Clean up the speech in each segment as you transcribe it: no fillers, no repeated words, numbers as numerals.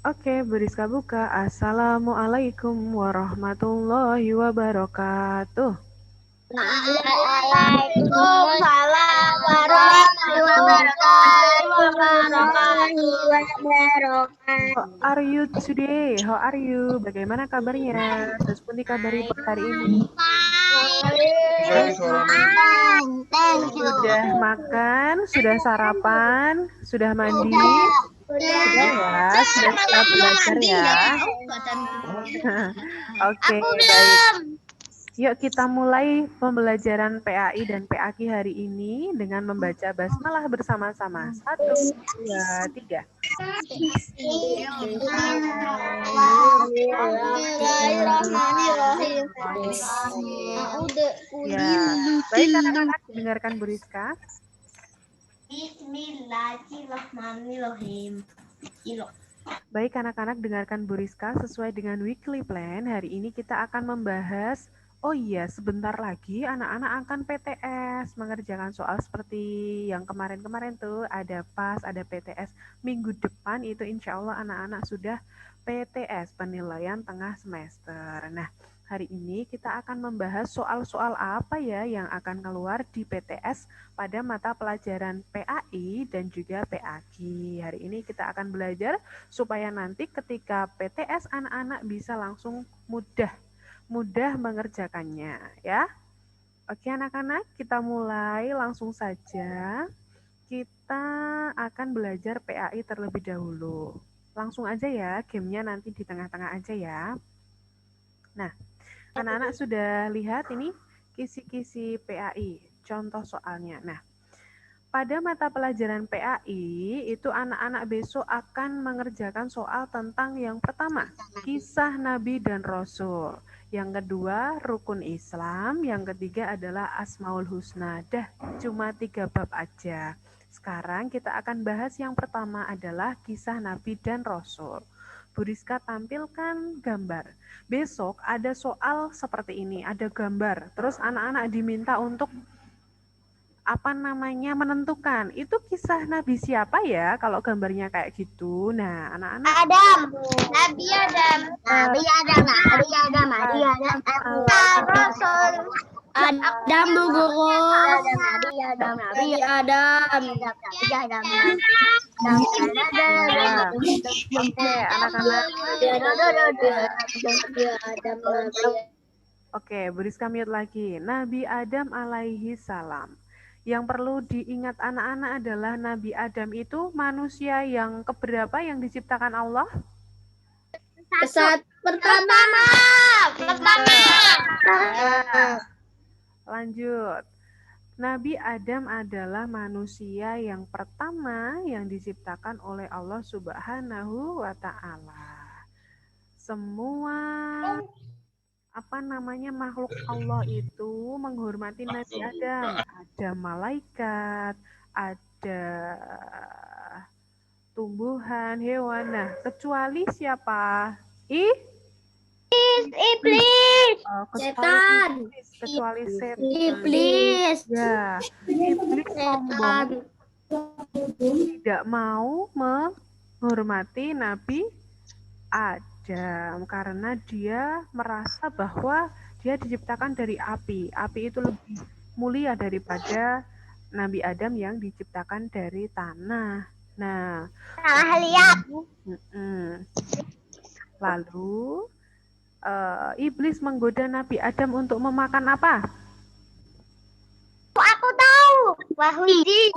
Oke, Beriska buka. Assalamualaikum warahmatullahi wabarakatuh. Waalaikumsalam warahmatullahi wabarakatuh. How are you today? How are you? Bagaimana kabarnya? Sespundi kabari hari ini? Thank you. Sudah makan? Sudah sarapan? Sudah mandi? Sudah ya? Sudah siap belajar ya? Oke, baik. Yuk kita mulai pembelajaran PAI dan PAQ hari ini dengan membaca basmalah bersama-sama. 1, 2, 3. Ya, baik anak-anak, dengarkan Bu Rizka. Bismillahirrahmanirrahim. Baik anak-anak, dengarkan Bu Rizka sesuai dengan weekly plan. Hari ini kita akan membahas, oh iya sebentar lagi anak-anak akan PTS, mengerjakan soal seperti yang kemarin-kemarin tuh, ada PAS, ada PTS. Minggu depan itu insya Allah anak-anak sudah PTS, penilaian tengah semester. Nah, hari ini kita akan membahas soal-soal apa ya yang akan keluar di PTS pada mata pelajaran PAI dan juga PAQ. Hari ini kita akan belajar supaya nanti ketika PTS anak-anak bisa langsung mudah mengerjakannya ya. Oke anak-anak, kita mulai langsung saja. Kita akan belajar PAI terlebih dahulu. Langsung aja ya, gamenya nanti di tengah-tengah aja ya. Nah, anak-anak sudah lihat ini kisi-kisi PAI, contoh soalnya. Nah, pada mata pelajaran PAI, itu anak-anak besok akan mengerjakan soal tentang yang pertama, kisah Nabi dan Rasul. Yang kedua, rukun Islam. Yang ketiga adalah Asmaul Husna. Dah, cuma 3 bab aja. Sekarang kita akan bahas yang pertama adalah kisah Nabi dan Rasul. Bu Rizka tampilkan gambar. Besok ada soal seperti ini, ada gambar. Terus anak-anak diminta untuk menentukan itu kisah Nabi siapa ya kalau gambarnya kayak gitu. Nah, anak-anak Adam. Nabi Adam. Nabi Adam. Nabi Adam. Nabi Adam. Rasul. Adam Bu Guru. Nabi Adam. Nabi Adam. Nabi Adam. Oke, anak-anak. Oke, Bu Rizka mute lagi. Nabi Adam alaihi salam. Yang perlu diingat anak-anak adalah Nabi Adam itu manusia yang keberapa yang diciptakan Allah? Pertama. Ya. Lanjut. Nabi Adam adalah manusia yang pertama yang diciptakan oleh Allah Subhanahu wa taala. Semua makhluk Allah itu menghormati Nabi Adam. Ada malaikat, ada tumbuhan, hewan. Nah, kecuali siapa? Iblis. Kecuali setan. Iblis. Ya, iblis sombong, tidak mau menghormati Nabi Adam karena dia merasa bahwa dia diciptakan dari api. Api itu lebih mulia daripada Nabi Adam yang diciptakan dari tanah. Nah, lihat. Lalu iblis menggoda Nabi Adam untuk memakan apa? Aku tahu. Wahudi.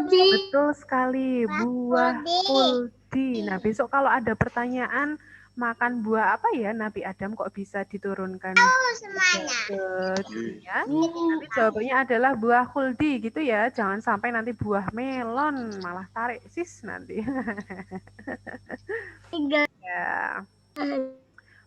Betul sekali, buah kuldi. Nah, besok kalau ada pertanyaan makan buah apa ya Nabi Adam kok bisa diturunkan ke dunia? Nanti jawabannya adalah buah kuldi gitu ya. Jangan sampai nanti buah melon malah tarik sis nanti. Ya.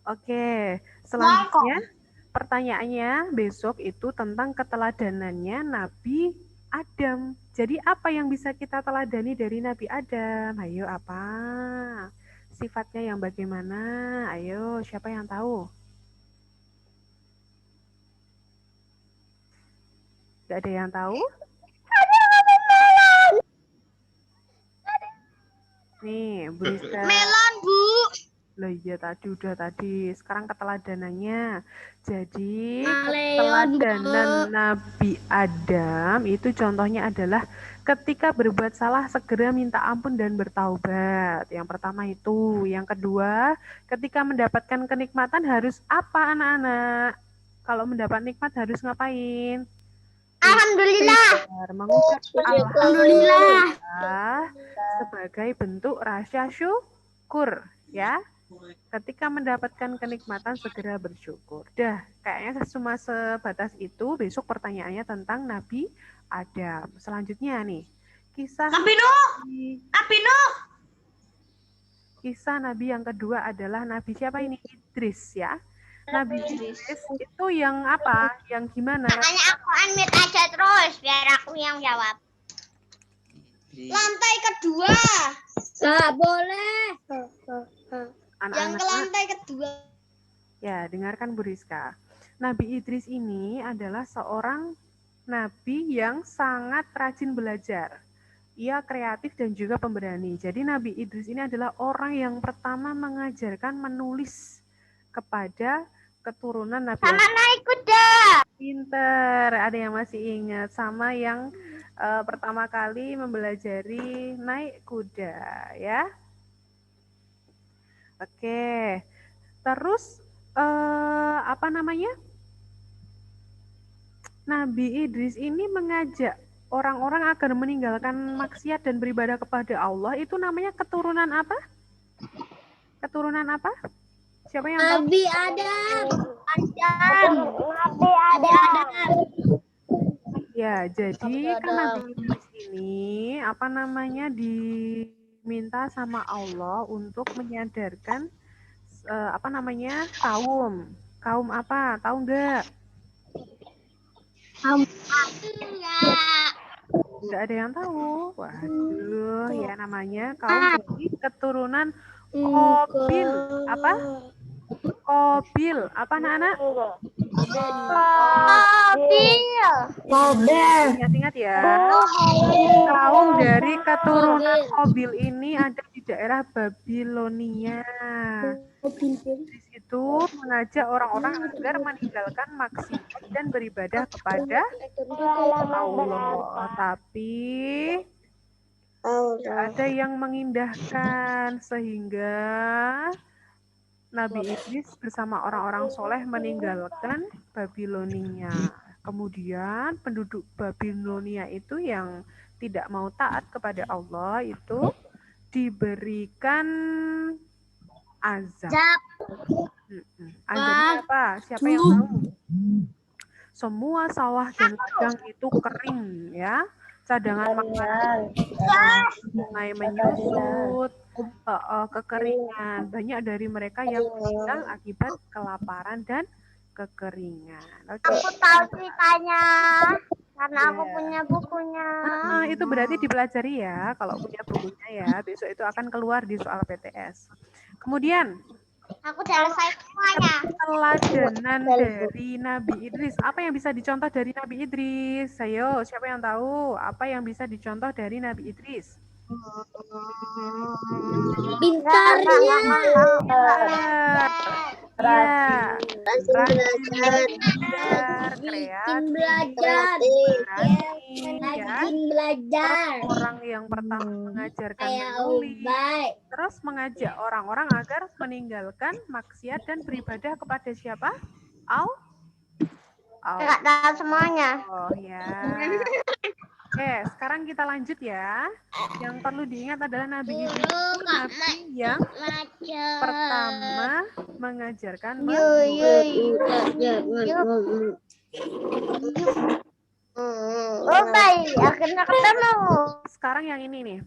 Oke, selanjutnya pertanyaannya besok itu tentang keteladanannya Nabi Adam. Jadi apa yang bisa kita teladani dari Nabi Adam? Ayo apa? Sifatnya yang bagaimana? Ayo, siapa yang tahu? Gak ada yang tahu? Bu Rizka. Melon, Bu. Loh iya tadi. Sekarang keteladanannya. Jadi Leon, keteladanan Bu. Nabi Adam itu contohnya adalah ketika berbuat salah segera minta ampun dan bertaubat. Yang pertama itu. Yang kedua, ketika mendapatkan kenikmatan harus apa anak-anak? Kalau mendapat nikmat harus ngapain? Alhamdulillah. Mengucap Alhamdulillah. sebagai bentuk rasa syukur, ya. Ketika mendapatkan kenikmatan segera bersyukur. Dah, kayaknya cuma sebatas itu. Besok pertanyaannya tentang Nabi Adam. Selanjutnya nih, kisah Nabi Nuh. Nabi Nuh. Kisah Nabi yang kedua adalah Nabi siapa ini? Idris ya. Nabi Idris itu yang apa? Yang gimana? Makanya aku unmute aja terus biar aku yang jawab. Lantai kedua. Nggak boleh. Yang ke lantai kedua. Ya, dengarkan Bu Rizka. Nabi Idris ini adalah seorang nabi yang sangat rajin belajar. Ia kreatif dan juga pemberani. Jadi Nabi Idris ini adalah orang yang pertama mengajarkan menulis kepada keturunan Nabi. Sama naik kuda. Pinter, ada yang masih ingat. Sama yang pertama kali mempelajari naik kuda, ya. Oke, terus apa namanya? Nabi Idris ini mengajak orang-orang agar meninggalkan maksiat dan beribadah kepada Allah. Itu namanya keturunan apa? Keturunan apa? Siapa yang tahu? Nabi Adam. Nabi Adam. Ya, jadi kan Nabi Idris ini apa namanya diminta sama Allah untuk menyadarkan apa namanya kaum apa? Tahu nggak? Nggak ada yang tahu. Waduh, ya namanya kaum dari keturunan Qabil. Apa? Qabil. Apa anak-anak? Qabil. Ingat-ingat ya. Kaum dari keturunan Qabil ini ada di daerah Babilonia. Idris itu mengajak orang-orang agar meninggalkan maksiat dan beribadah kepada Allah. Tapi tidak ada yang mengindahkan sehingga Nabi Idris bersama orang-orang soleh meninggalkan Babilonia. Kemudian penduduk Babilonia itu yang tidak mau taat kepada Allah itu diberikan azab. Azabnya apa? Siapa yang tahu? Semua sawah dan ladang itu kering, ya. Cadangan makanan, sungai menyusut, kekeringan. Banyak dari mereka yang meninggal akibat kelaparan dan kekeringan. Aku tahu ceritanya karena aku punya bukunya. Itu berarti dipelajari ya, kalau punya bukunya ya. Besok itu akan keluar di soal PTS. Kemudian, aku selesai semuanya. Teladan dari Nabi Idris. Apa yang bisa dicontoh dari Nabi Idris? Ayo, siapa yang tahu? Apa yang bisa dicontoh dari Nabi Idris? Pintarnya. Iya. Rajin belajar. Rajin belajar. Orang yang pertama mengajarkan menulis. Terus mengajak orang-orang agar meninggalkan maksiat dan beribadah kepada siapa? Enggak tahu semuanya. Oh ya. Oke, sekarang kita lanjut ya. Yang perlu diingat adalah Nabi Idris itu Nabi yang pertama mengajarkan akhirnya ketemu. Sekarang yang ini nih.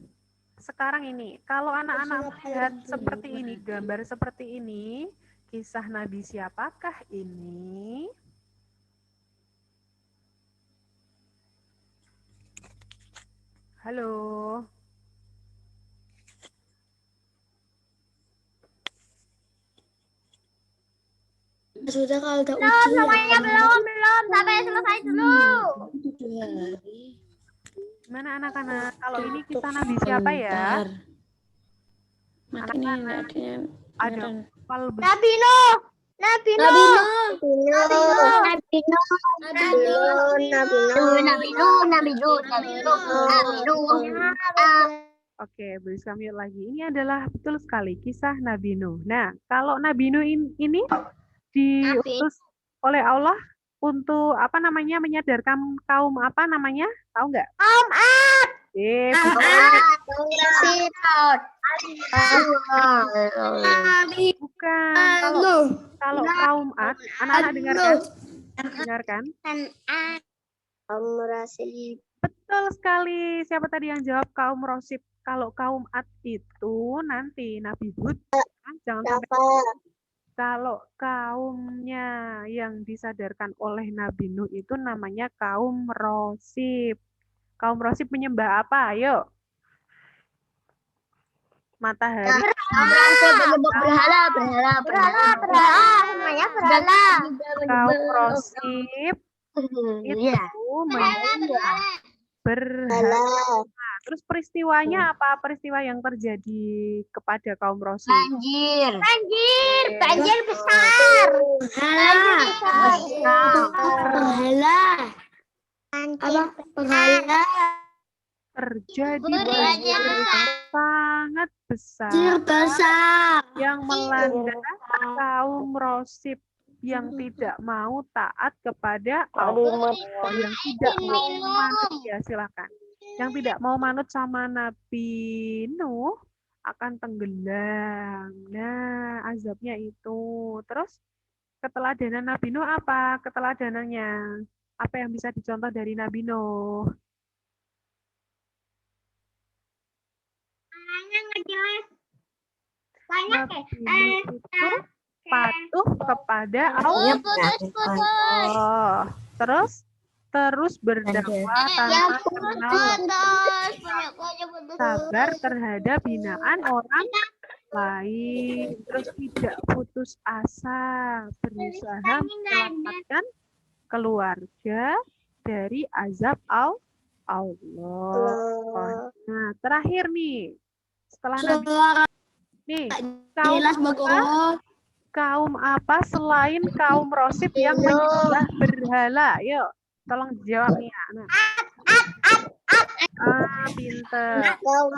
Sekarang ini, kalau anak-anak melihat seperti ini, gambar seperti ini, kisah Nabi siapakah ini? Halo. Sudah kalau udah ujian. Semuanya belum sampai selesai dulu. Mana anak-anak? Kalau ini kisah Nabi siapa ya? Anak-anak, ada kapal besar. Nabi Nuh. Nabi Nuh. Nabi Nuh. Nabi Nuh. Oke, beri kami lagi. Ini adalah betul sekali kisah Nabi Nuh. Nah, kalau Nabi Nuh ini diutus oleh Allah untuk apa namanya menyadarkan kaum apa namanya? Tahu nggak? Kaum Ad. Bukan. Kalau kaum Ad, anak-anak dengarkan. Kaum Rasid. Betul sekali. Siapa tadi yang jawab kaum Rosib? Kalau kaum Ad itu nanti Nabi Hud, jangan sampai. Kalau kaumnya yang disadarkan oleh Nabi Nuh itu namanya kaum Rosib. Kaum Rosib menyembah apa? Ayo. Matahari. Berhala. Kaum Rosib itu menyembah berhala. Nah, terus peristiwanya apa? Peristiwa yang terjadi kepada kaum Rosib? Banjir besar. Berhala. Terjadi banjir sangat besar yang melanda kaum Rosib yang tidak mau taat kepada Allah, yang tidak mau manut, ya silakan. Yang tidak mau manut sama Nabi Nuh akan tenggelam. Nah, azabnya itu. Terus keteladanan Nabi Nuh apa? Keteladanannya apa yang bisa dicontoh dari Nabi Nuh? Nabi Nuh itu patuh kepada Allah. Terus berdakwah tanpa mengenal sabar terhadap hinaan orang lain, terus tidak putus asa, berusaha menyelamatkan keluarga dari azab Allah. Nah, terakhir nih, setelah Nabi nih, kaum apa selain kaum Rosib yang menyembah berhala? Yuk, tolong jawab nih ya. Nah. Pinter. Kaum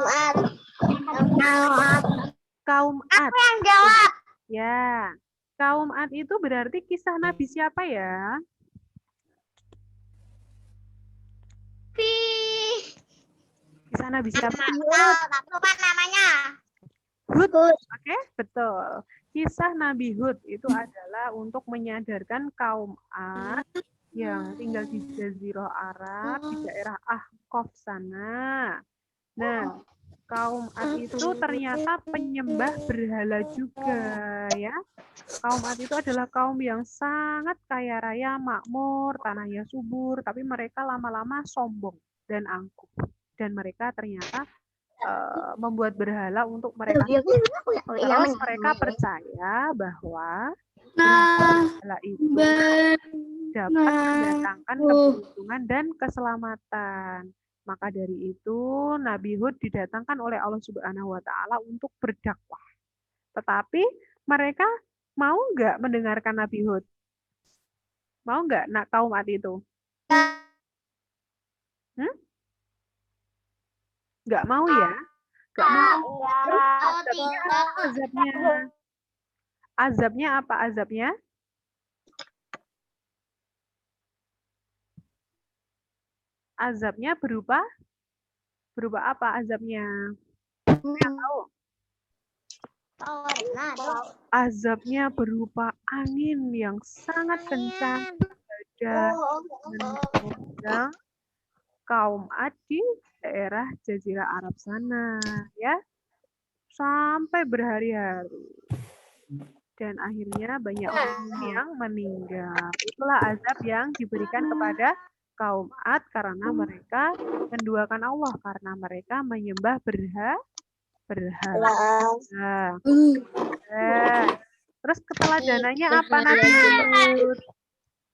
Ad. Aku yang jawab. Ya. Kaum Ad itu berarti kisah Nabi siapa ya? Kisah Nabi siapa? Lupa namanya. Hud. Oke, betul. Kisah Nabi Hud itu adalah untuk menyadarkan kaum Ad yang tinggal di Jazirah Arab, di daerah Ahqaf sana. Nah, kaum Ad itu ternyata penyembah berhala juga, ya. Kaum Ad itu adalah kaum yang sangat kaya raya, makmur, tanahnya subur, tapi mereka lama-lama sombong dan angkuh. Dan mereka ternyata membuat berhala untuk mereka. Terus mereka percaya bahwa berhala itu dapat mendatangkan keberuntungan dan keselamatan. Maka dari itu Nabi Hud didatangkan oleh Allah Subhanahu wa taala untuk berdakwah. Tetapi mereka mau nggak mendengarkan Nabi Hud? Mau nggak nak kaum Ad itu? Nggak mau ya? Nggak mau. Azabnya. Azabnya apa azabnya? Azabnya berupa apa azabnya? Nggak tahu. Azabnya berupa angin yang sangat kencang dan menggoncang kaum Ad di daerah Jazirah Arab sana, ya, sampai berhari-hari. Dan akhirnya banyak orang yang meninggal. Itulah azab yang diberikan kepada kaum Ad karena mereka menduakan Allah, karena mereka menyembah berhala. Terus keteladanannya apa Nabi Hud?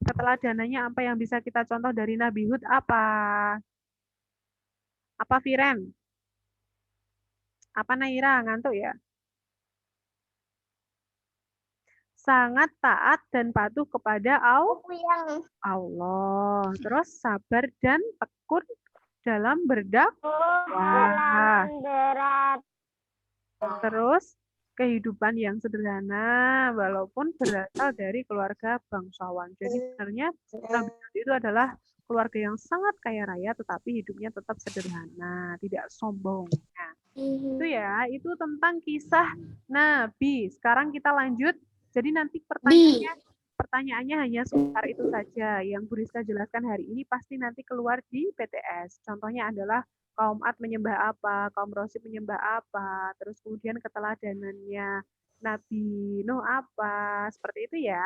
Keteladanannya apa yang bisa kita contoh dari Nabi Hud apa? Apa Firen? Apa Naira? Ngantuk ya? sangat taat dan patuh kepada Allah. Terus sabar dan tekun dalam berdakwah. berat. Terus kehidupan yang sederhana walaupun berasal dari keluarga bangsawan. Jadi sebenarnya Nabi itu adalah keluarga yang sangat kaya raya tetapi hidupnya tetap sederhana, tidak sombong. Nah, itu ya, itu tentang kisah Nabi. Sekarang kita lanjut. Jadi nanti pertanyaannya hanya seputar itu saja. Yang Bu Rizka jelaskan hari ini pasti nanti keluar di PTS. Contohnya adalah kaum Ad menyembah apa, kaum Rosyid menyembah apa, terus kemudian keteladanannya Nabi Nuh apa, seperti itu ya.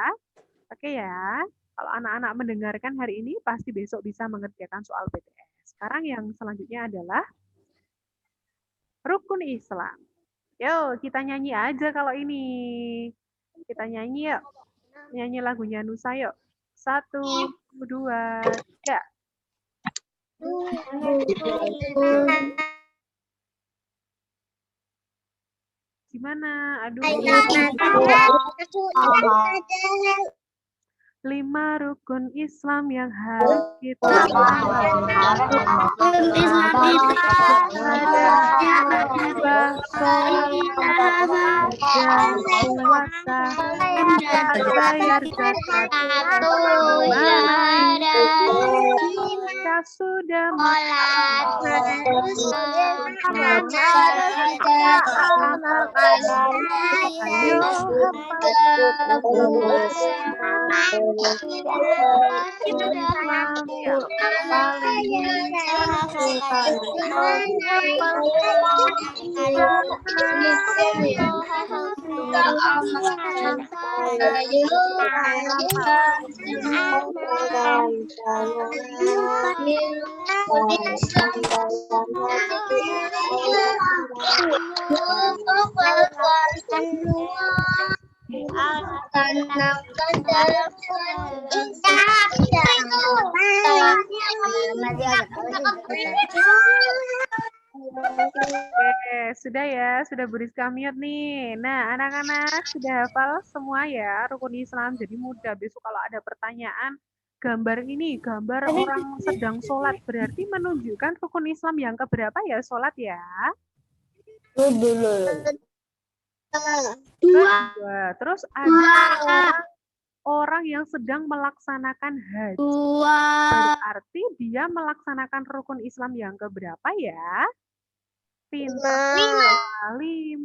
Oke ya, kalau anak-anak mendengarkan hari ini pasti besok bisa mengerjakan soal PTS. Sekarang yang selanjutnya adalah rukun Islam. Yuk, kita nyanyi aja kalau ini. Kita nyanyi yuk. Nyanyi lagunya Nusa yuk. 1, 2, 3. Gimana? Aduh. 5 rukun Islam yang harus kita bayar zakat kita sudah ayo Oke, sudah ya, sudah Bu Rizka mute nih. Nah, anak-anak sudah hafal semua ya rukun Islam. Jadi mudah besok kalau ada pertanyaan, gambar ini, gambar orang sedang sholat berarti menunjukkan rukun Islam yang keberapa ya sholat ya? Dua. Terus ada orang yang sedang melaksanakan haji. Berarti dia melaksanakan rukun Islam yang keberapa ya? Pintar. 5.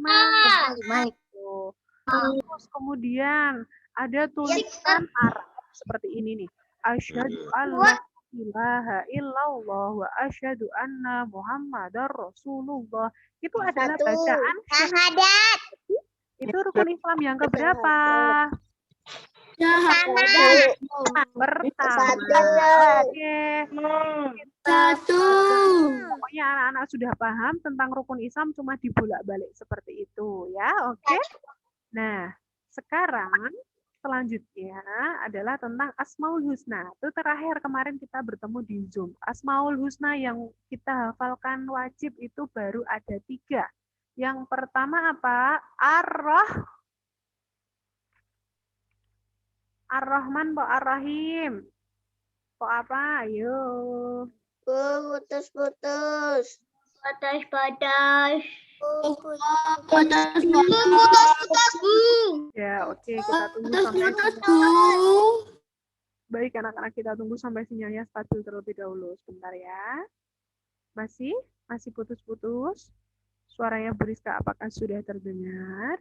Terus kemudian ada tulisan Arab seperti ini nih. Asyhadu an la ilaha illallah wa asyhadu anna Muhammadar Rasulullah. Itu adalah bacaan syahadat. Itu rukun Islam yang keberapa? Pertama. Oke. Pokoknya anak-anak sudah paham tentang rukun Islam cuma dibolak-balik seperti itu ya. Oke. Nah, sekarang selanjutnya adalah tentang Asmaul Husna. Itu terakhir kemarin kita bertemu di Zoom. Asmaul Husna yang kita hafalkan wajib itu baru ada 3. Yang pertama apa? Ar-Rahman, Pak Ar-Rahim. Kok apa? Ayo. Putus. Ya, oke, kita tunggu sampai baik anak-anak, kita tunggu sampai sinyalnya stabil terlebih dahulu. Sebentar ya. Masih putus-putus. Suaranya Bu Rizka apakah sudah terdengar?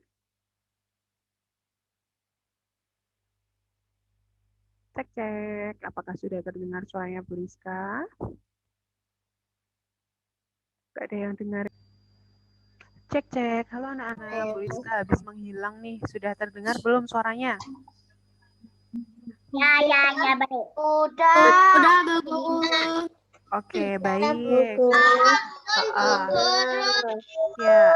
Cek, apakah sudah terdengar suaranya Bu Rizka? Gak ada yang dengar. Cek. Halo anak-anak, Bu Rizka habis menghilang nih. Sudah terdengar belum suaranya? Ya, baik. Udah, Bu. Oke, baik. Ya,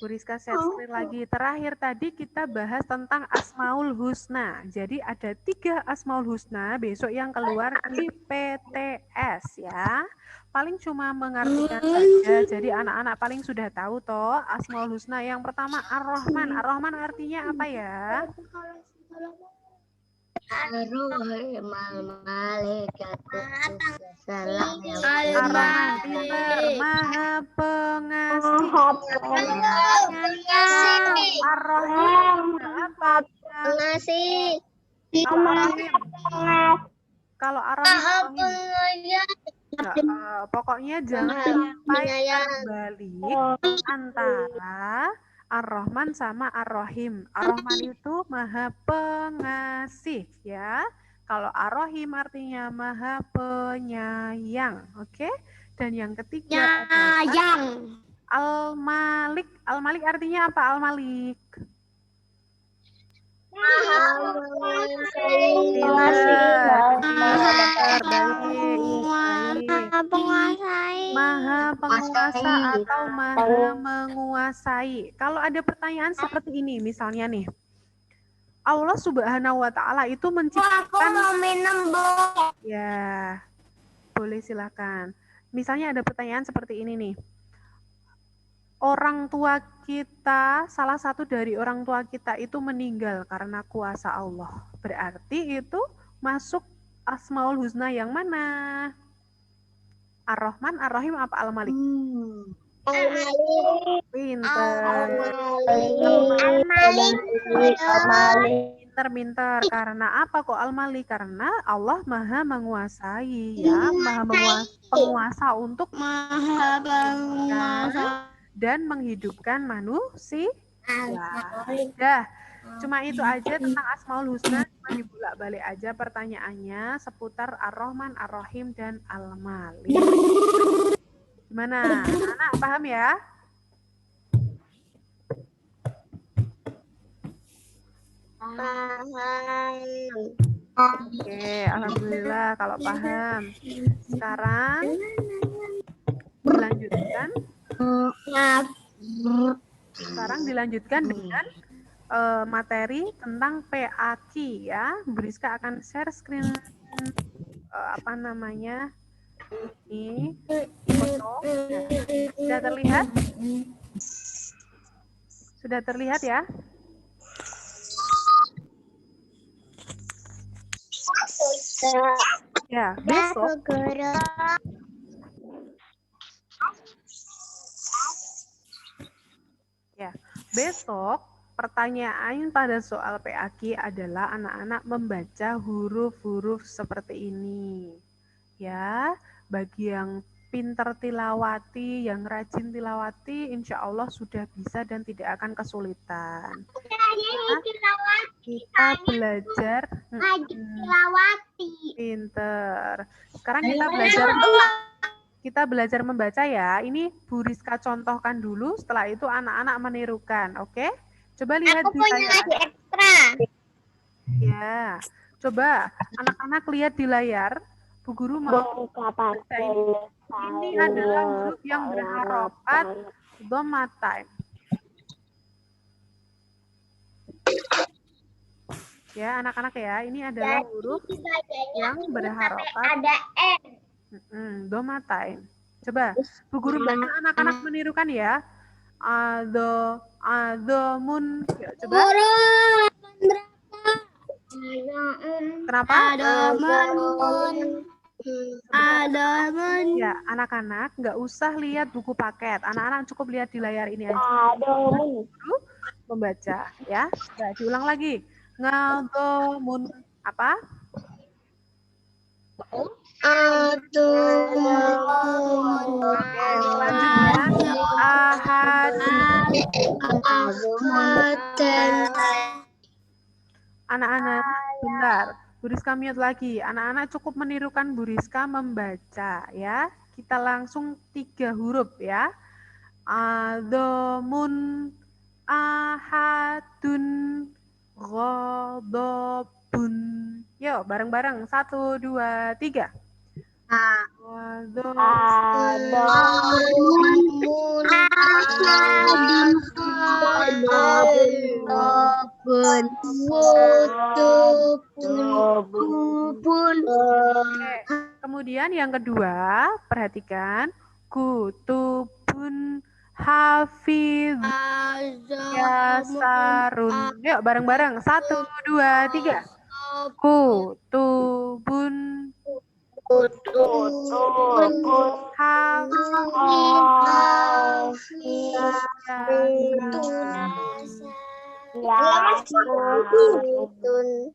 Bu Rizka share screen lagi. Terakhir tadi kita bahas tentang Asmaul Husna. Jadi ada 3 Asmaul Husna besok yang keluar di PTS ya. Paling cuma mengartikan saja. Jadi anak-anak paling sudah tahu toh Asmaul Husna. Yang pertama Ar-Rahman. Ar-Rahman artinya apa ya? Ar-Rahim Ar-Rahman, pinter, maha pengasih. Ar-Rahim, apa? Pengasih. Kalau Ar-Rahim, kalau Ar-Rahim, pokoknya jangan sampai terbalik antara Ar-Rahman sama Ar-Rahim. Ar-Rahman itu maha pengasih ya. Kalau Ar-Rahim artinya maha penyayang. Oke? Dan yang ketiga adalah Al-Malik. Al-Malik artinya apa? Al-Malik. Maha penguasa atau maha menguasai. Kalau ada pertanyaan seperti ini, misalnya nih, Allah Subhanahu wa Ta'ala itu menciptakan. Aku mau minum, Bu. Ya, boleh silakan. Misalnya ada pertanyaan seperti ini nih. Orang tua kita, salah satu dari orang tua kita itu meninggal karena kuasa Allah. Berarti itu masuk Asmaul Husna yang mana? Ar-Rahman, Ar-Rahim, apa Al-Malik? Al-Malik. Pinter. Pinter. Karena apa kok Al-Malik? Karena Allah maha menguasai ya, maha penguasa untuk dan menghidupkan manusia. Dah, cuma itu aja tentang Asmaul Husna. Cuma dibolak-balik aja pertanyaannya seputar Ar-Rahman, Ar-Rahim, dan Al-Malik. Gimana? Anak paham ya? Paham. Oke, alhamdulillah kalau paham. Sekarang dilanjutkan dengan materi tentang PAQ ya. Briska akan share screen ini foto. Sudah terlihat? Sudah terlihat ya? Ya, besok. Ya, besok pertanyaan pada soal PAQ adalah anak-anak membaca huruf-huruf seperti ini. Ya, bagi yang pintar tilawati, yang rajin tilawati, insya Allah sudah bisa dan tidak akan kesulitan. Kita belajar tilawati. Pinter. Sekarang kita belajar membaca ya. Ini Bu Rizka contohkan dulu, setelah itu anak-anak menirukan, oke? Coba lihat di layar. Ekstra. Ya, coba anak-anak lihat di layar. Bu Guru mau baca ini. Ini adalah huruf yang berharokat dhammatain. Ya, anak-anak ya, ini adalah huruf yang berharokat ada N. Dhammatain. Coba Bu Guru baca, anak-anak menirukan ya. Adzamun. Ya, coba. Kenapa? Adamun. Ya, anak-anak nggak usah lihat buku paket. Anak-anak cukup lihat di layar ini aja. Guru membaca ya. Nah, diulang lagi. Ngadzamun apa? Selanjutnya ahad. Anak-anak, bentar. Bu Rizka mute lagi. Anak-anak cukup menirukan Bu Rizka membaca ya. Kita langsung 3 huruf ya. Adzamun, ahadun, ghadabun. Yuk, bareng-bareng. 1, 2, 3. Kemudian yang kedua, perhatikan kutubun Hafiz Yasarun. Yuk bareng-bareng. 1, 2, 3. Kutubun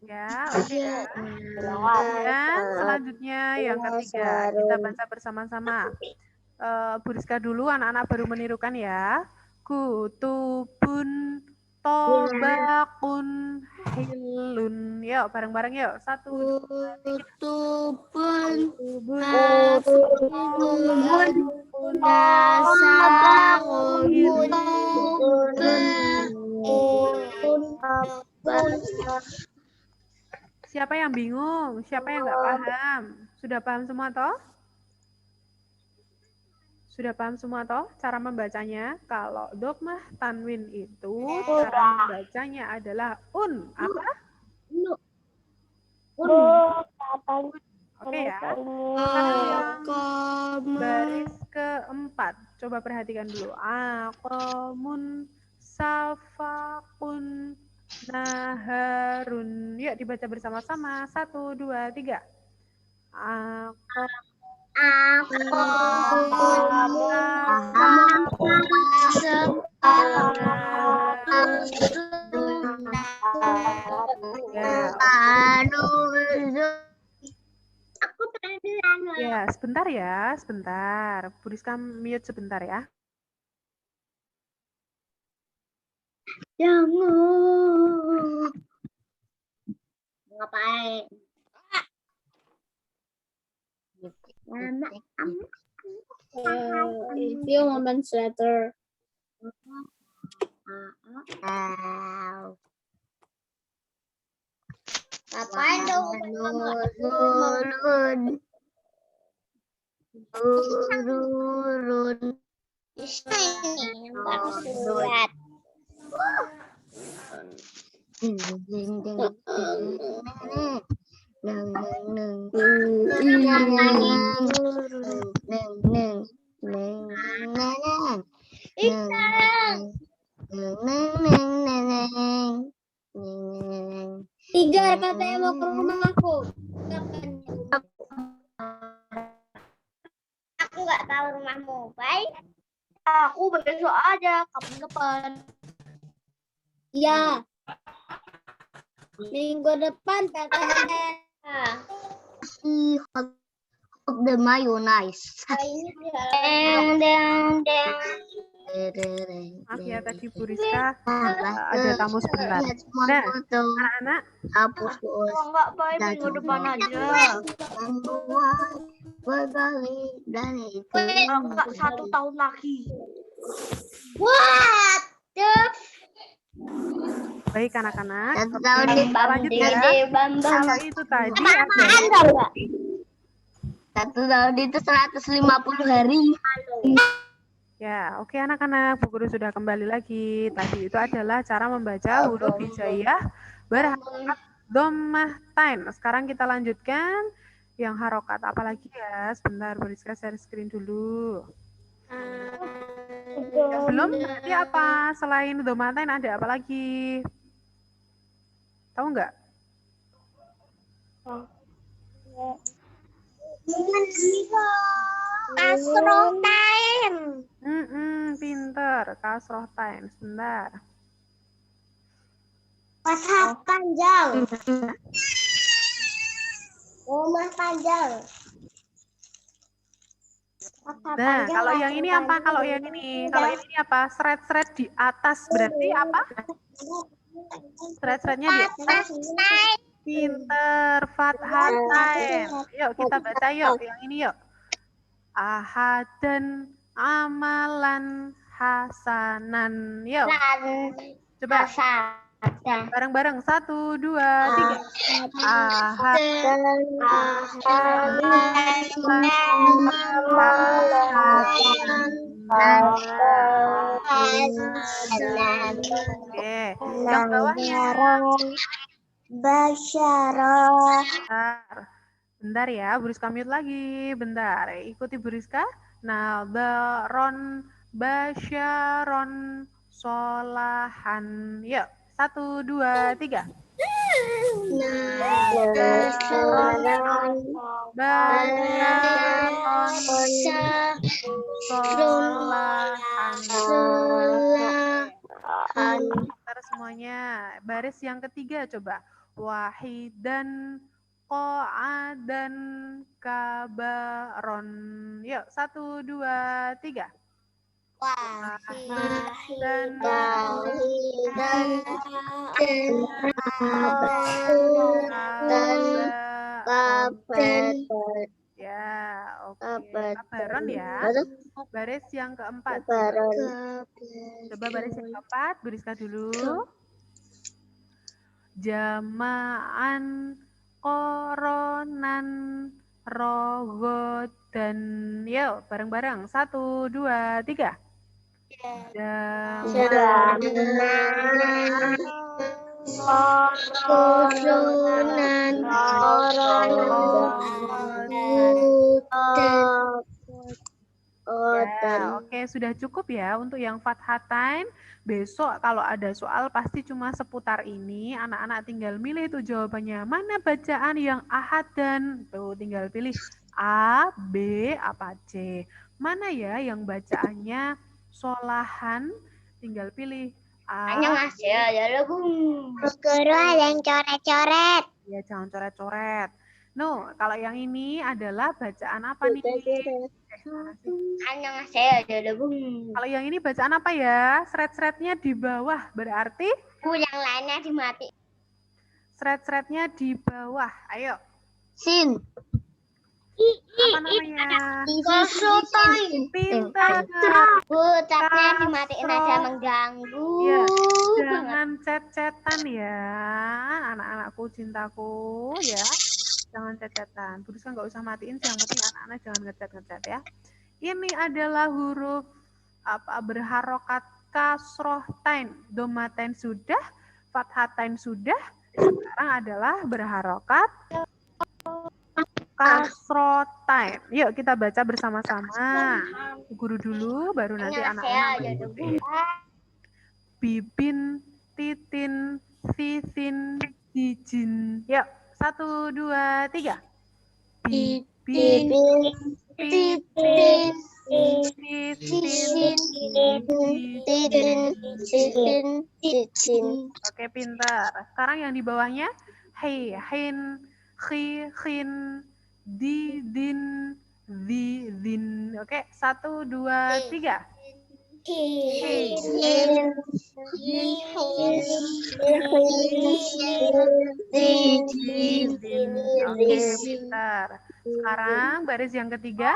ya, oke ya. Kemudian selanjutnya yang ketiga, kita baca bersama-sama. Bu Rizka dulu, anak-anak baru menirukan ya. Kutubun tobakun hilun. Yuk, bareng-bareng yuk. 1, 2, 3. Kutubun Siapa yang bingung? Siapa yang nggak paham? Sudah paham semua toh? Sudah paham semua toh cara membacanya? Kalau dogmah tanwin itu cara membacanya adalah apa? Oke ya. Sekarang yang baris keempat. Coba perhatikan dulu. Aqamun safakun naharun. Yuk dibaca bersama-sama. 1, 2, 3. Ya, sebentar ya, sebentar. Bu Rizka mute sebentar ya. Jangan. Ngapain? Few moments later. Ngapain dong? Turun. Surat. Tiga katanya mau ke rumahku. Aku nggak tahu rumahmu. Baik. Aku besok aja kapan-kapan. Ya. Minggu depan katanya. Of the mayonnaise. Maaf ya tadi Bu Rizka ada tamu sebentar. Nah, anak-anak hapus enggak baik minggu depan aja. Berbalik dari itu. Enggak 1 tahun lagi. What? baik anak-anak. Lanjut ya. Kalau itu tadi Satu tahun itu 150 hari. ya, oke anak-anak, Bu Guru sudah kembali lagi. Tadi itu adalah cara membaca huruf hijaiyah berharokat dhammatain. Sekarang kita lanjutkan yang harokat apalagi ya. Sebentar, Bu Rizka share screen dulu. Yang belum berarti apa? Selain dhammatain ada apa lagi? Tahu nggak? Kasrotain. Pinter. Kasrotain. Sebentar. Fathah panjang. Rumah panjang. Nah, kalau yang ini apa? Kalau yang ini apa? Seret-seret di atas berarti apa? Seret-seretnya di atas. Pinter, fathatain. Yuk kita baca yuk yang ini yuk. Ahadan amalan hasanan. Yuk. Coba. Bareng-bareng 1, 2, 3. Ahadan Oke, yang bawahnya Basyara. Bentar ya, Bu Rizka mute lagi. Bentar, ikuti Bu Rizka. Nadharon Basyaron solahan. Yuk, 1, 2, 3. Basyaron solahan. Ntar semuanya. Baris yang ketiga coba. Wahidan qa'adan kabaron. Yuk, 1, 2, 3. Wahidan kabaron. Ya, oke. Kabaron ya. Baris yang keempat. Coba baris yang keempat, Buriska dulu. Jama'an koronan rogodan. Yuk, bareng-bareng. 1, 2, 3. Jama'an koronan rogodan. Ya, oke, sudah cukup ya untuk yang Fathatain. Besok kalau ada soal pasti cuma seputar ini. Anak-anak tinggal milih tuh jawabannya. Mana bacaan yang ahad dan tuh tinggal pilih A, B, apa C. Mana ya yang bacaannya solahan? Tinggal pilih A. Annyeonghaseyo, yorogung. Guru ada yang coret-coret. Ya, jangan coret-coret. No, kalau yang ini adalah bacaan apa nih? Annyeonghaseyo, yorogung. Kalau yang ini bacaan apa ya? Seret-seretnya di bawah, berarti? Yang lainnya dimati. Seret-seretnya di bawah, ayo. Sin. Apa namanya? Pintar. Bu, catnya dimatiin aja mengganggu. Ya, jangan cet-cetan ya, anak-anakku cintaku ya. Jangan cet-cetan. Terus kan nggak usah matiin sih, yang penting anak-anak jangan ngecet-ngecet ya. Ini adalah huruf apa berharokat kasrohtain, domatain sudah, fathatain sudah. Sekarang adalah berharokat kasrohtain. Yuk kita baca bersama-sama. Guru dulu, baru nanti anak-anak mengikuti. Bibin, titin, sisin, jijin. Yuk, 1, 2, 3. Bibin, titin, sisin, jijin. Oke, pintar. Sekarang yang di bawahnya. Hei, hin, khi, khin, di, din, di, din. Oke, 1, 2, 3. Oke, pintar. Sekarang baris yang ketiga.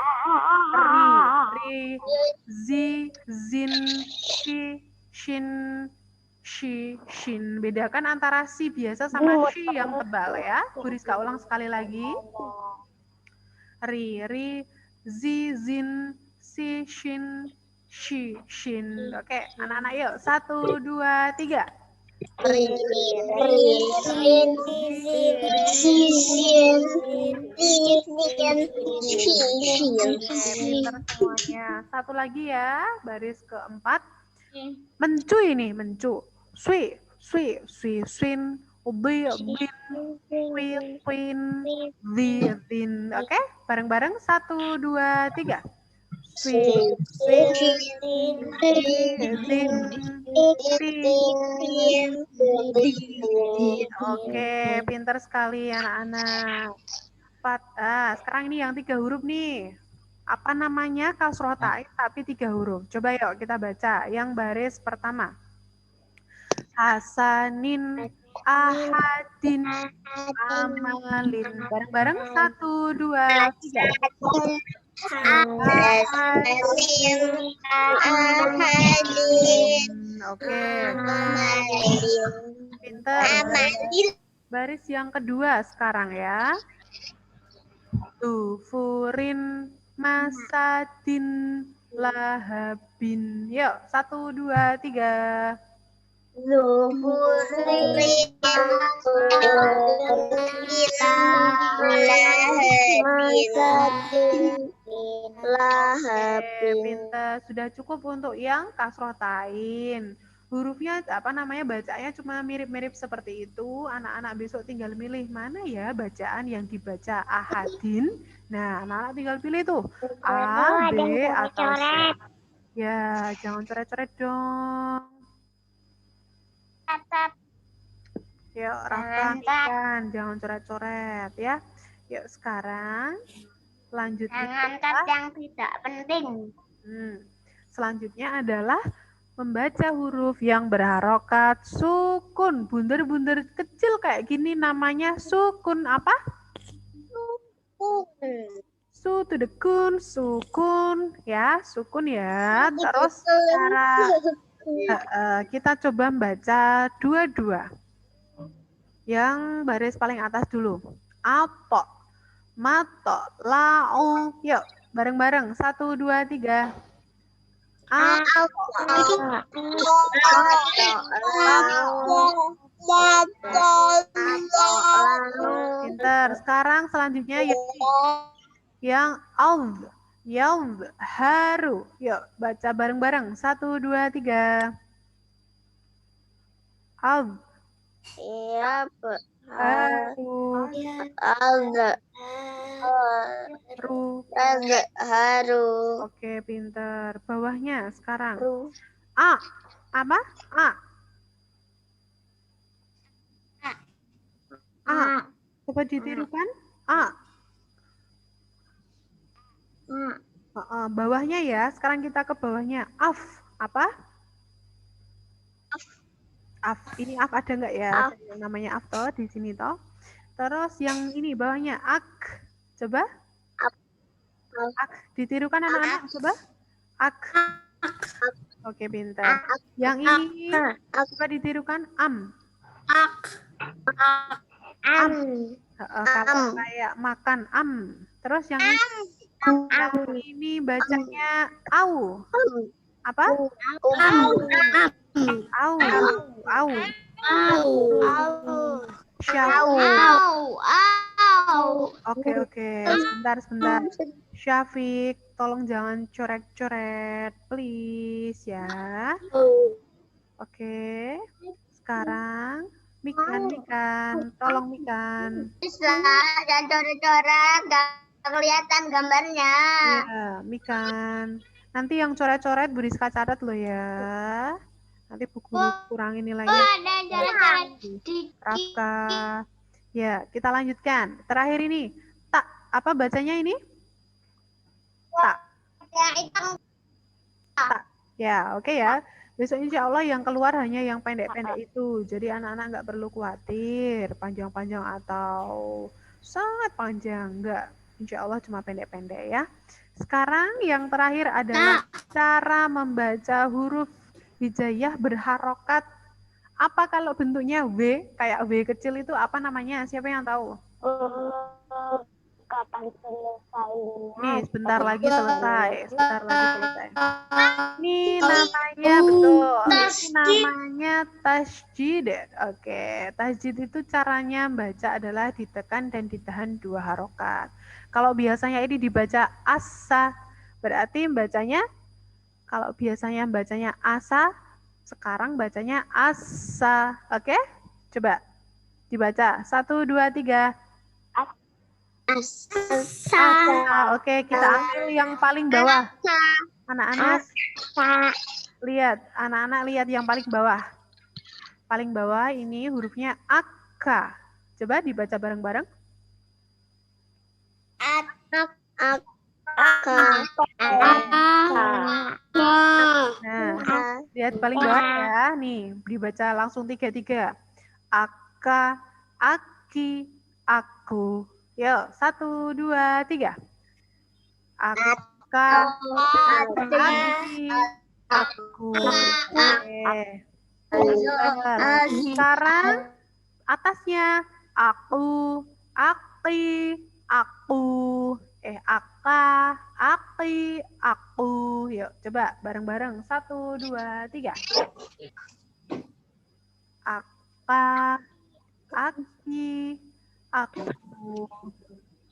Ri, zi, zin, shi, shin, shi, shin. Bedakan antara si biasa sama shi yang tebal ya. Buriska ulang sekali lagi. Ri, zi, zin, si, shin, shi, shin. Oke, anak-anak yuk. 1, 2, 3. Semuanya. Satu lagi ya, baris keempat. Mencu ini, mencu. Sui, sui, sui, swin, ubi, bin, win, win, din. Oke, bareng-bareng. 1, 2, 3. Oke, pintar sekali anak-anak. Sekarang ini yang 3 huruf nih. Apa namanya kasroh ta'id tapi 3 huruf? Coba yuk kita baca. Yang baris pertama. Hasanin, ahadin, amalin. Bareng-bareng. 1, 2, 3. Oke. Pintar. Baris yang kedua sekarang ya. Tufurin, masadin, lahabin. Yuk, 1, 2, 3. Lahabin. Pinter. Sudah cukup untuk yang kasrotain. Hurufnya apa namanya bacanya cuma mirip-mirip seperti itu. Anak-anak besok tinggal milih mana ya bacaan yang dibaca ahadin. Nah, anak-anak tinggal pilih tuh A, B, atau C. Ya, jangan coret-coret dong. Yuk, rapikan, jangan coret-coret ya. Yuk, sekarang selanjutnya Jangan cat yang tidak penting. Selanjutnya adalah membaca huruf yang berharokat sukun. Bunder-bunder kecil kayak gini namanya sukun apa? Su to the kun, sukun ya, sukun ya. Terus cara kita coba membaca dua-dua. Yang baris paling atas dulu. Ato, mato, lau. Yuk, bareng-bareng. 1, 2, 3. Pinter. Sekarang selanjutnya yang yang haru. Yuk, baca bareng-bareng. 1, 2, 3. Haru. Haru. Oke, pinter. Bawahnya sekarang. A. Apa? A. A. Coba ditirukan. A. Bawahnya ya. Sekarang kita ke bawahnya. Af. Apa? Af. Ini af ada nggak ya? Ada yang namanya af toh di sini toh. Terus yang ini bawahnya ak. Coba. Ak. Ditirukan anak-anak. Coba. Ak. Oke, pintar. Yang ini coba ditirukan am. Am. Kalau kayak makan am. Terus yang ini bacanya au. Apa? Au. Oke. Sebentar. Syafiq, tolong jangan coret-coret, please ya. Oke. Sekarang Mikan, tolong Mikan. Bisa, jangan coret-coret, nggak kelihatan gambarnya. Ya, Mikan. Nanti yang coret-coret Bu Rizka catat loh ya. Nanti Bu Guru kurangin nilainya. Ada coret-coret. Rafka. Ya, kita lanjutkan. Terakhir ini. Tak, apa bacanya ini? Tak. Tak. Ya, oke ya. Besok insya Allah yang keluar hanya yang pendek-pendek itu. Jadi anak-anak nggak perlu khawatir panjang-panjang atau sangat panjang. Nggak. Insya Allah cuma pendek-pendek ya. Sekarang yang terakhir adalah cara membaca huruf hijaiyah berharokat. Apa kalau bentuknya W, kayak W kecil itu apa namanya? Siapa yang tahu? Kapan selesainya? Nih, sebentar lagi selesai. Ini namanya betul. Ini namanya tasjid. Oke, tasjid itu caranya baca adalah ditekan dan ditahan 2 harokat. Kalau biasanya ini dibaca asa, berarti bacanya kalau biasanya bacanya asa, sekarang bacanya asa. Oke? Coba dibaca. 1, 2, 3. Asa. Oke, kita ambil yang paling bawah. Anak-anak lihat, lihat yang paling bawah. Paling bawah ini hurufnya akka. Coba dibaca bareng-bareng. Nah, lihat paling bawah ya. Nih, dibaca langsung 3-3. Akka, aki, aku. Yuk, 1, 2, 3. Akka, aki, aku. Sekarang atasnya aku, aki, aku. Aka, aki, aku. Yuk, coba bareng-bareng. 1, 2, 3. Aka, aki, aku.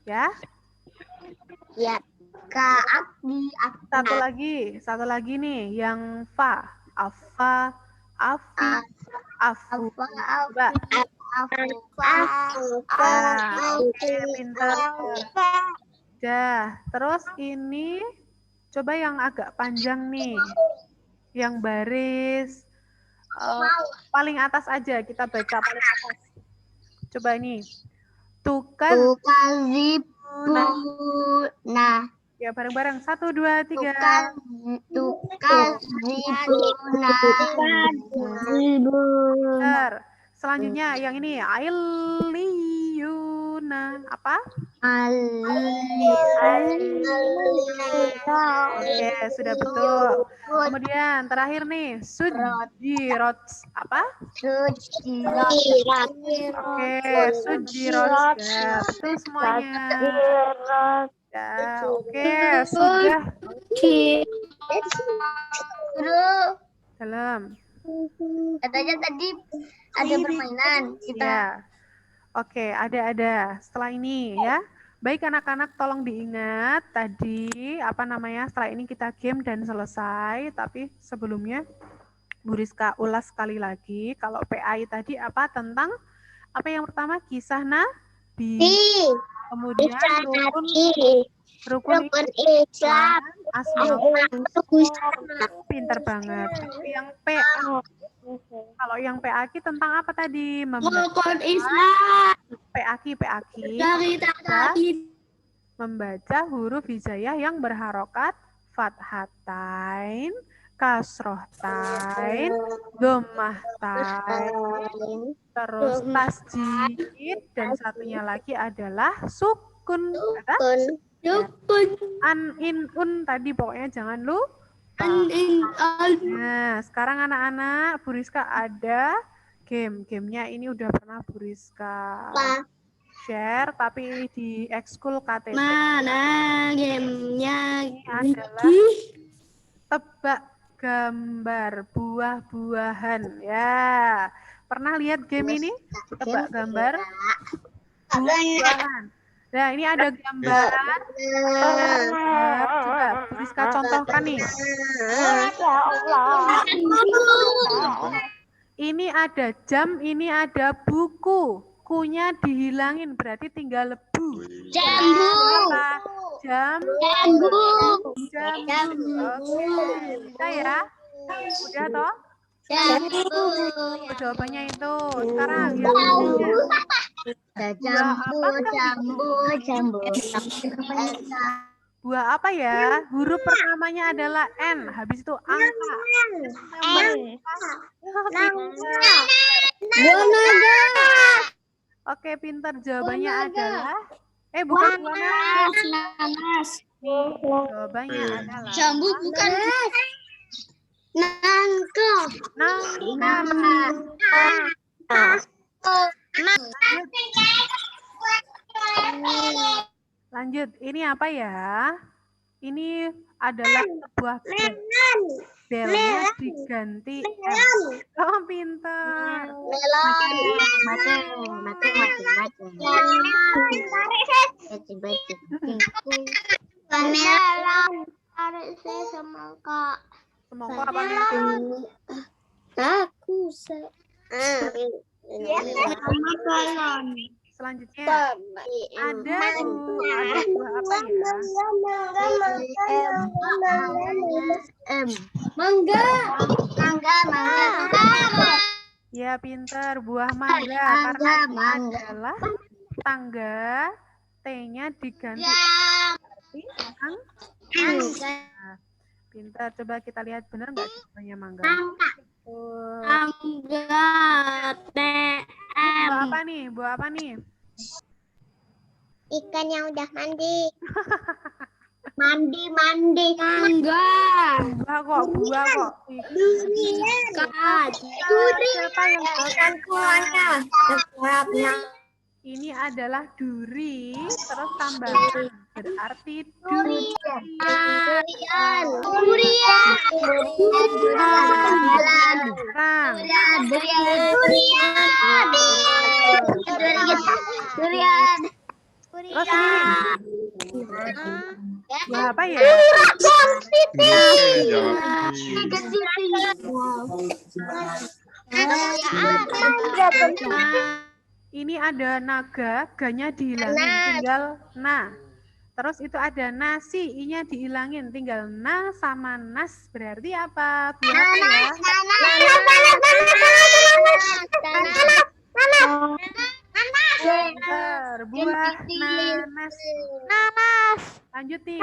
Ya? Ya. Akdi. Satu lagi nih, yang fa. Afa, afi, afu. Coba. Oke, pintar. Dah, terus ini coba yang agak panjang nih. Yang baris paling atas aja, kita baca paling atas. Coba ini. Tukazibuna. Ya, bareng-bareng. 1, 2, 3. Tukazibuna. Benar. Selanjutnya yang ini Ailiyuna apa? Oke, sudah betul. Kemudian terakhir nih Sujirot apa? Oke, Sujirot. Ya, betul semuanya. Ya, oke, sudah dalam. Katanya tadi ada permainan kita. Ya. Oke, ada. Setelah ini ya. Baik anak-anak, tolong diingat tadi apa namanya? Setelah ini kita game dan selesai. Tapi sebelumnya Bu Rizka ulas sekali lagi. Kalau PAI tadi apa tentang apa yang pertama? Kisah Nabi. Kemudian rukun Islam, asma. Pinter banget. Tapi yang PA, kalau yang PAQ tentang apa tadi? Rukun Islam. PAQ. Membaca huruf hijaiyah yang berharokat fathatain, kasrohtain, dhammahtain, terus tasjid, dan satunya lagi adalah sukun. Un tadi pokoknya jangan lupa. Nah, sekarang anak-anak Bu Rizka ada gamenya ini udah pernah Bu Rizka share tapi di ekskul KTP. Mana gamenya? Ini adalah tebak gambar buah-buahan. Ya, pernah lihat game ini? Tebak gambar buah-buahan. Nah, ini ada gambaran. Coba Bu Rizka contohkan nih. Ini ada jam, ini ada buku. Kunya dihilangin, berarti tinggal lebu. Jambu. Jambu. Oke, bisa ya? Udah toh? Jawabannya itu. Sekarang yang Jambu. Buah apa ya? Huruf pertamanya adalah N, habis itu angka. Oke, pintar. Jawabannya adalah bukan buah nanas. Jawabannya adalah Jambu bukan. Nangka. Lanjut, ini apa ya? Ini adalah sebuah bel. Belnya diganti M. Oh, pintar. Semangka apa nih? Selanjutnya ada buah apa ya? Mangga. Ya, pintar. Buah mangga karena ini adalah tangga T-nya diganti Mangga. Pintar. Coba kita lihat benar nggak jawabannya mangga? Mangga. Buah apa nih? Buah apa nih? Ikan yang udah mandi. Mandi. Mangga. Buah kok. Durian. Siapa yang Ikan kuahnya. ini adalah duri, terus tambahan. Berarti durian. Terus ini Buah apa ya? Ini ada naga, ganya dihilangin, tinggal na. Terus itu ada nasi, i-nya dihilangin, tinggal na sama nas. Berarti apa? Buah apa ya? Benar, buah nanas. Lanjut nih.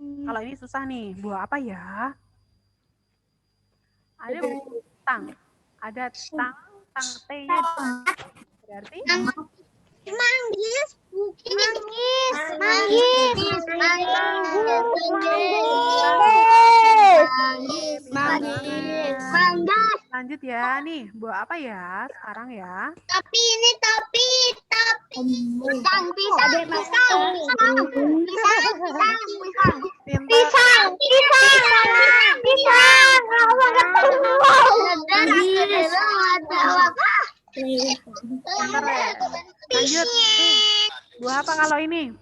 Kalau ini susah nih, buah apa ya? Ada tang, ada tang T-nya. Berarti lanjut ya, nih buah apa ya sekarang ya? Lanjut, nih buah apa kalau ini?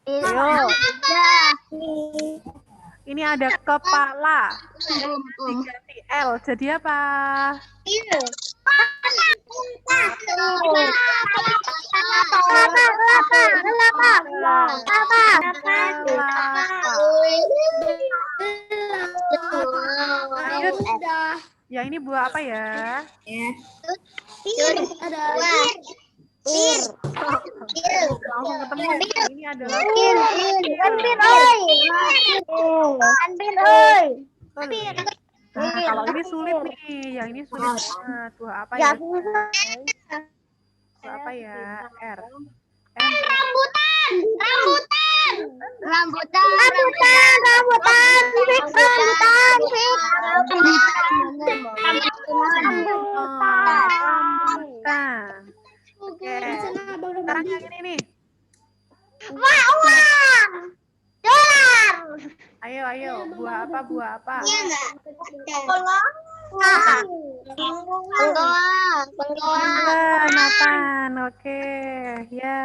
Ayo. Ini ada kepala. Diganti L. Jadi apa? Lanjut. Ya ini buah apa ya? Langsung ketemu. Ini adalah Nah, kalau ini sulit nih. Yang ini sulit banget. Buah apa ya? Buah apa ya? R. Oke. Sekarang yang ini nih. Ayo. Buah apa? Nathan. Oke. Ya.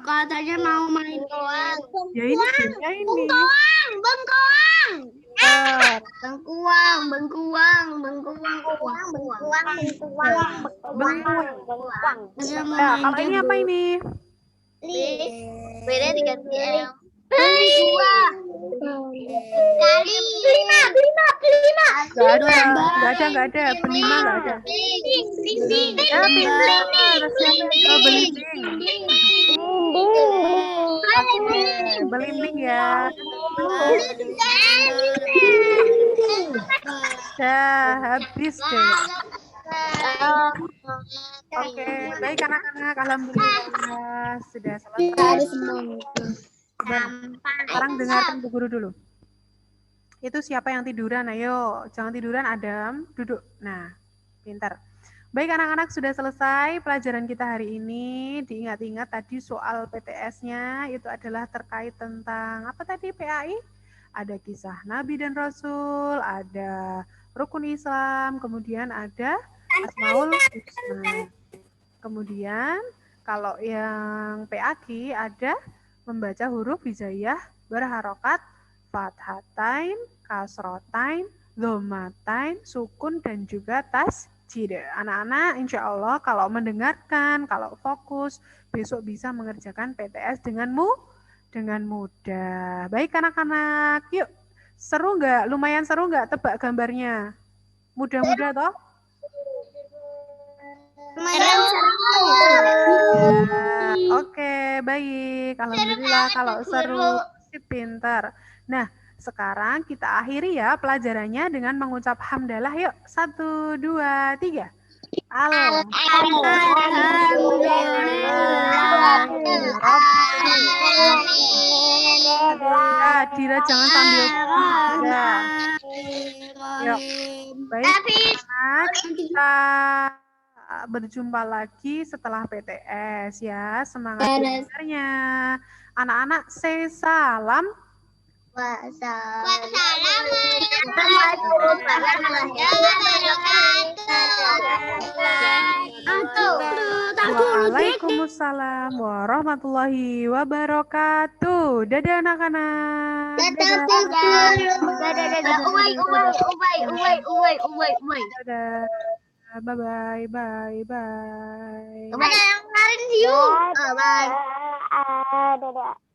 Katanya mau main Ya ini. Bengkuang. Nah, kalau ini apa ini? Beda diganti L. Nggak ada. Belima nggak ada. Ya, pintar. Belimbing. Belimbing ya. Habis deh. Oke, baik anak-anak, alhamdulillah sudah selesai. Sekarang dengarkan Bu Guru dulu. Itu siapa yang tiduran? Ayo, jangan tiduran, Adam. Duduk. Nah, pintar. Baik anak-anak, sudah selesai pelajaran kita hari ini. Diingat-ingat tadi soal PTS-nya itu adalah terkait tentang apa tadi PAI? Ada kisah Nabi dan Rasul, ada rukun Islam, kemudian ada Asmaul Husna. Kemudian kalau yang PAQ ada membaca huruf hijaiyah berharokat fathatain, kasrotain, dhomatain, sukun dan juga tasjid. Anak-anak insya Allah kalau mendengarkan, kalau fokus, besok bisa mengerjakan PTS dengan mudah. Baik anak-anak, yuk seru nggak? Lumayan seru nggak tebak gambarnya? Mudah-mudah toh? Oke, baik. Alhamdulillah kalau seru, pintar. Nah, sekarang kita akhiri ya pelajarannya dengan mengucap hamdalah. Yuk, 1, 2, 3. Alhamdulillah. Dira jangan sambil ya. Yuk. Baik, anak, kita berjumpa lagi setelah PTS ya. Semangat belajarnya. Anak-anak say salam. Wassalamualaikum warahmatullahi Waalaikumsalam warahmatullahi wabarakatuh. Dadah anak-anak. wabarakatuh. Dadah. Uwai. Dadah. Bye bye. Kepada yang kemarin, see you. Bye. Dadah.